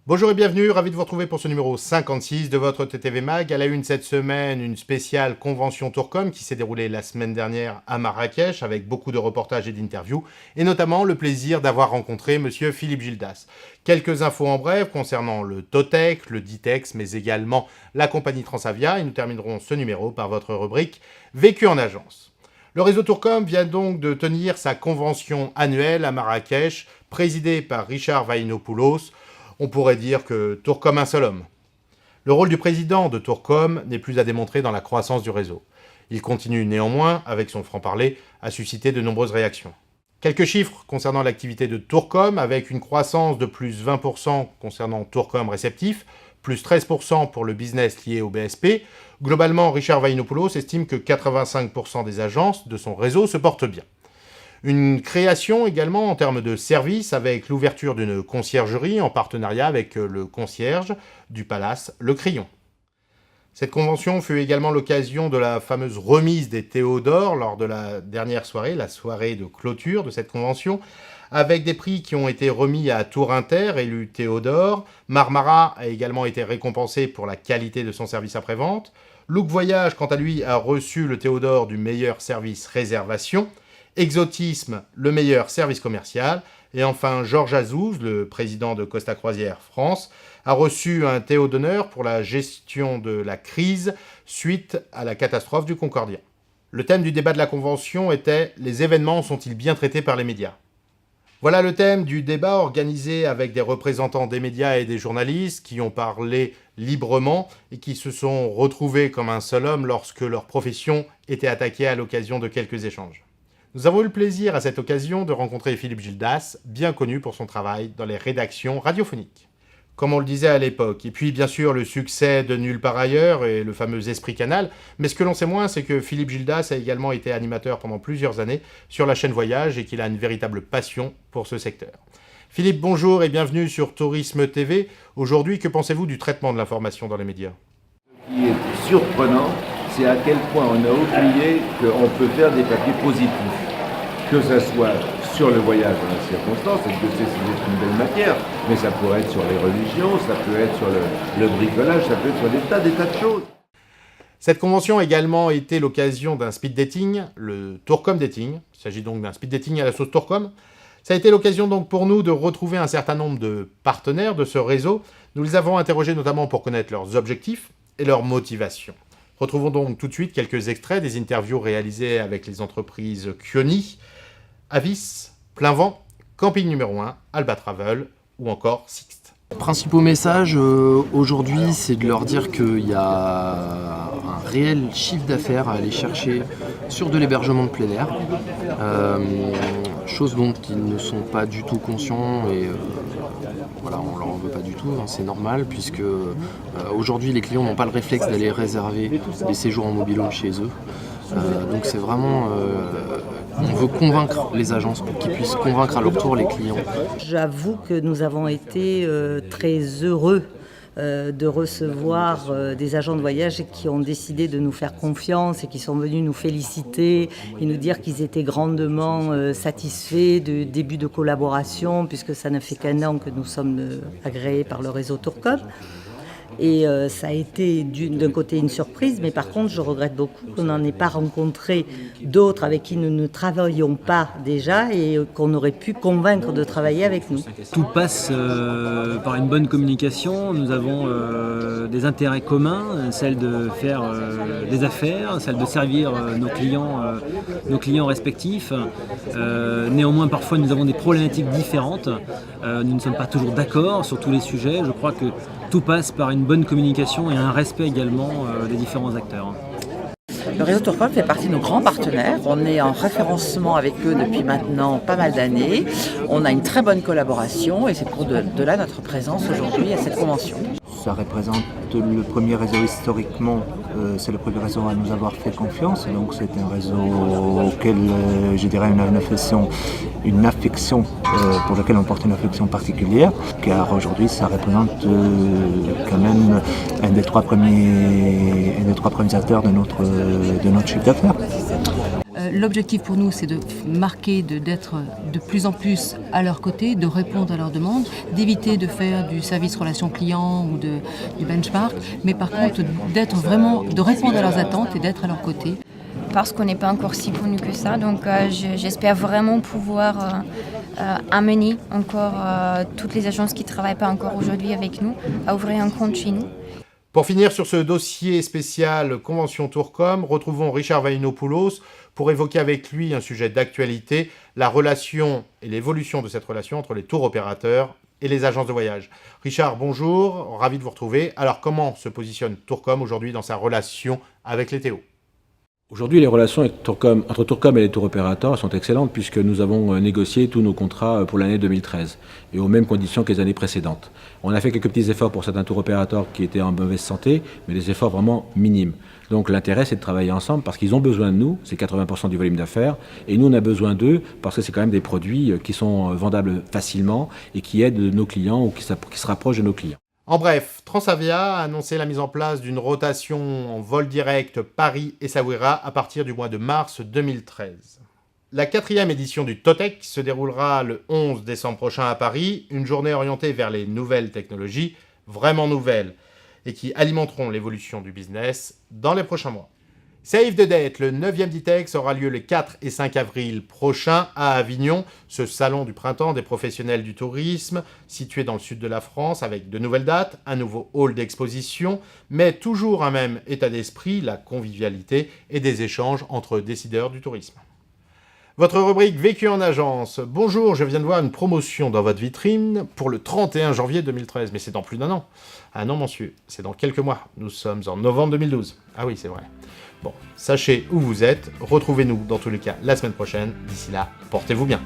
Bonjour et bienvenue, ravi de vous retrouver pour ce numéro 56 de votre TTV Mag. À la une cette semaine, une spéciale convention Tourcom qui s'est déroulée la semaine dernière à Marrakech avec beaucoup de reportages et d'interviews et notamment le plaisir d'avoir rencontré monsieur Philippe Gildas. Quelques infos en bref concernant le Totec, le Ditex mais également la compagnie Transavia et nous terminerons ce numéro par votre rubrique Vécu en agence. Le réseau Tourcom vient donc de tenir sa convention annuelle à Marrakech présidée par Richard Vainopoulos. On pourrait dire que Tourcom un seul homme. Le rôle du président de Tourcom n'est plus à démontrer dans la croissance du réseau. Il continue néanmoins, avec son franc-parler, à susciter de nombreuses réactions. Quelques chiffres concernant l'activité de Tourcom, avec une croissance de plus 20% concernant Tourcom réceptif, plus 13% pour le business lié au BSP. Globalement, Richard Vainopoulos estime que 85% des agences de son réseau se portent bien. Une création également en termes de services avec l'ouverture d'une conciergerie en partenariat avec le concierge du Palace Le Crillon. Cette convention fut également l'occasion de la fameuse remise des Théodores lors de la dernière soirée, la soirée de clôture de cette convention, avec des prix qui ont été remis à Tour Inter, élu Théodore. Marmara a également été récompensé pour la qualité de son service après-vente. Look Voyage, quant à lui, a reçu le Théodore du meilleur service réservation. Exotisme, le meilleur service commercial. Et enfin, Georges Azouz, le président de Costa Croisière France, a reçu un Théo d'honneur pour la gestion de la crise suite à la catastrophe du Concordia. Le thème du débat de la convention était « Les événements sont-ils bien traités par les médias ?» Voilà le thème du débat organisé avec des représentants des médias et des journalistes qui ont parlé librement et qui se sont retrouvés comme un seul homme lorsque leur profession était attaquée à l'occasion de quelques échanges. Nous avons eu le plaisir à cette occasion de rencontrer Philippe Gildas, bien connu pour son travail dans les rédactions radiophoniques. Comme on le disait à l'époque, et puis bien sûr le succès de Nulle part ailleurs et le fameux Esprit Canal, mais ce que l'on sait moins, c'est que Philippe Gildas a également été animateur pendant plusieurs années sur la chaîne Voyage et qu'il a une véritable passion pour ce secteur. Philippe, bonjour et bienvenue sur Tourisme TV. Aujourd'hui, que pensez-vous du traitement de l'information dans les médias ? Ce qui est surprenant, c'est à quel point on a oublié qu'on peut faire des papiers positifs. Que ce soit sur le voyage dans la circonstance, et que c'est une belle matière, mais ça pourrait être sur les religions, ça peut être sur le bricolage, ça peut être sur des tas de choses. Cette convention a également été l'occasion d'un speed dating, le Tourcom Dating. Il s'agit donc d'un speed dating à la sauce Tourcom. Ça a été l'occasion donc pour nous de retrouver un certain nombre de partenaires de ce réseau. Nous les avons interrogés notamment pour connaître leurs objectifs et leurs motivations. Retrouvons donc tout de suite quelques extraits des interviews réalisées avec les entreprises Kioni, Avis, Plein Vent, Camping numéro 1, Alba Travel ou encore Sixte. Le principal message aujourd'hui, c'est de leur dire qu'il y a un réel chiffre d'affaires à aller chercher sur de l'hébergement de plein air, chose dont ils ne sont pas du tout conscients et voilà, on leur en veut pas du tout, hein, c'est normal puisque aujourd'hui les clients n'ont pas le réflexe d'aller réserver des séjours en mobil-home chez eux. Donc c'est vraiment, on veut convaincre les agences pour qu'ils puissent convaincre à leur tour les clients. J'avoue que nous avons été très heureux de recevoir des agents de voyage qui ont décidé de nous faire confiance et qui sont venus nous féliciter et nous dire qu'ils étaient grandement satisfaits du début de collaboration puisque ça ne fait qu'un an que nous sommes agréés par le réseau Tourcom. Et ça a été d'un côté une surprise, mais par contre je regrette beaucoup qu'on n'en ait pas rencontré d'autres avec qui nous ne travaillons pas déjà et qu'on aurait pu convaincre de travailler avec nous. Tout passe par une bonne communication. Nous avons des intérêts communs, celle de faire des affaires, celle de servir nos clients respectifs. Néanmoins, parfois nous avons des problématiques différentes. Nous ne sommes pas toujours d'accord sur tous les sujets. Je crois que tout passe par une bonne communication et un respect également des différents acteurs. Le réseau Tourcom fait partie de nos grands partenaires. On est en référencement avec eux depuis maintenant pas mal d'années. On a une très bonne collaboration et c'est pour de là notre présence aujourd'hui à cette convention. Ça représente le premier réseau historiquement, c'est le premier réseau à nous avoir fait confiance. Donc c'est un réseau auquel je dirais une affection pour lequel on porte une affection particulière, car aujourd'hui ça représente quand même un des trois premiers acteurs de notre chiffre d'affaires. L'objectif pour nous, c'est de marquer, d'être de plus en plus à leur côté, de répondre à leurs demandes, d'éviter de faire du service relation client ou du benchmark, mais par contre de répondre à leurs attentes et d'être à leur côté. Parce qu'on n'est pas encore si connu que ça, donc j'espère vraiment pouvoir amener encore toutes les agences qui ne travaillent pas encore aujourd'hui avec nous à ouvrir un compte chez nous. Pour finir sur ce dossier spécial Convention Tourcom, retrouvons Richard Valinopoulos pour évoquer avec lui un sujet d'actualité, la relation et l'évolution de cette relation entre les tours opérateurs et les agences de voyage. Richard, bonjour, ravi de vous retrouver. Alors comment se positionne Tourcom aujourd'hui dans sa relation avec les TO ? Aujourd'hui, les relations entre Tourcom et les tours opérateurs sont excellentes puisque nous avons négocié tous nos contrats pour l'année 2013 et aux mêmes conditions que les années précédentes. On a fait quelques petits efforts pour certains tours opérateurs qui étaient en mauvaise santé, mais des efforts vraiment minimes. Donc l'intérêt, c'est de travailler ensemble parce qu'ils ont besoin de nous, c'est 80% du volume d'affaires, et nous, on a besoin d'eux parce que c'est quand même des produits qui sont vendables facilement et qui aident nos clients ou qui se rapprochent de nos clients. En bref, Transavia a annoncé la mise en place d'une rotation en vol direct Paris et Essaouira à partir du mois de mars 2013. La 4e édition du TOTEC se déroulera le 11 décembre prochain à Paris, une journée orientée vers les nouvelles technologies, vraiment nouvelles, et qui alimenteront l'évolution du business dans les prochains mois. Save the Date, le 9e DITEX, aura lieu les 4 et 5 avril prochains à Avignon, ce salon du printemps des professionnels du tourisme, situé dans le sud de la France, avec de nouvelles dates, un nouveau hall d'exposition, mais toujours un même état d'esprit, la convivialité et des échanges entre décideurs du tourisme. Votre rubrique Vécu en agence. Bonjour, je viens de voir une promotion dans votre vitrine pour le 31 janvier 2013, mais c'est dans plus d'un an. Ah non, monsieur, c'est dans quelques mois. Nous sommes en novembre 2012. Ah oui, c'est vrai. Bon, sachez où vous êtes. Retrouvez-nous dans tous les cas la semaine prochaine. D'ici là, portez-vous bien.